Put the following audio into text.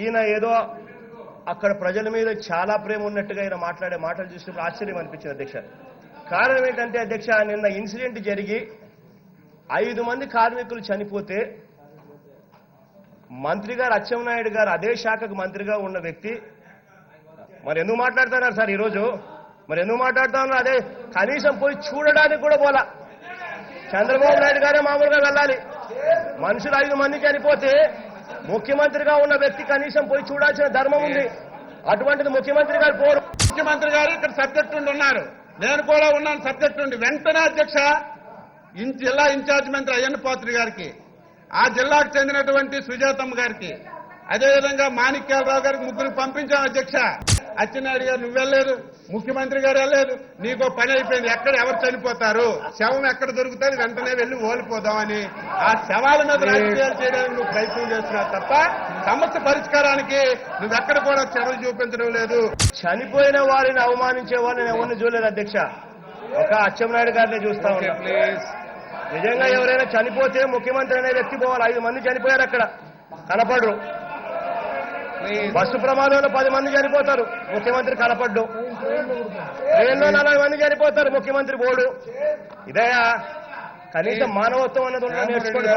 ఈయన ఏదో అక్కడ ప్రజల మీద చాలా ప్రేమ ఉన్నట్టుగా ఈయన మాట్లాడే మాటలు చూసినప్పుడు ఆశ్చర్యం అనిపించింది అధ్యక్ష. కారణం ఏంటంటే అధ్యక్ష, నిన్న ఇన్సిడెంట్ జరిగి 5 మంది కార్మికులు చనిపోతే మంత్రి గారు అచ్చెన్నాయుడు గారు అదే శాఖకు మంత్రిగా ఉన్న వ్యక్తి మరి ఎందుకు మాట్లాడుతున్నారు సార్ ఈరోజు? మరి ఎందుకు మాట్లాడుతా ఉన్నారు? అదే కనీసం పోయి చూడడానికి కూడా పోలా. చంద్రబాబు నాయుడు గారే మామూలుగా వెళ్ళాలి. మనుషులు 5 మంది చనిపోతే ముఖ్యమంత్రిగా ఉన్న వ్యక్తి కనీసం పోయి చూడాల్సిన ధర్మం ఉంది. అటువంటిది ముఖ్యమంత్రి గారు పోరు. ముఖ్యమంత్రి గారు ఇక్కడ సబ్జెక్ట్ ఉండి ఉన్నారు, నేను కూడా ఉన్నాను సబ్జెక్ట్ ఉండి. వెంటనే అధ్యక్ష జిల్లా ఇన్ఛార్జ్ మంత్రి అయ్యన్న పాత్రి గారికి, ఆ జిల్లాకు చెందినటువంటి సుజాతమ్మ గారికి, అదేవిధంగా మాణిక్యాలరావు గారికి 3 పంపించాం అధ్యక్ష. అచ్చెన్నాయుడు గారు నువ్వు వెళ్ళలేదు, ముఖ్యమంత్రి గారు వెళ్ళలేదు, నీకో పని అయిపోయింది. ఎక్కడ ఎవరు చనిపోతారు, శవం ఎక్కడ దొరుకుతుంది, వెంటనే వెళ్ళి ఓలిపోదామని ఆ శవాల మీద రాజకీయాలు చేయడానికి నువ్వు ప్రయత్నం చేస్తున్నావు తప్ప సమస్య పరిష్కారానికి నువ్వెక్కడ కూడా చర్యలు చూపించడం లేదు. చనిపోయిన వారిని అవమానించే వాళ్ళని ఎవరిని చూడలేదు అధ్యక్ష, ఒక అచ్చెన్నాయుడు గారిని చూస్తా ఉన్నా. నిజంగా ఎవరైనా చనిపోతే ముఖ్యమంత్రి అనే వ్యక్తి పోవాలి. 5 మంది చనిపోయారు, అక్కడ కనపడరు. బస్సు ప్రమాదంలో 10 మంది చనిపోతారు, ముఖ్యమంత్రి కనపడ్డు. ట్రైన్లో 40 మంది చనిపోతారు, ముఖ్యమంత్రి పోడు. ఇదయా కనీసం మానవత్వం అన్నది నేర్చుకోండి.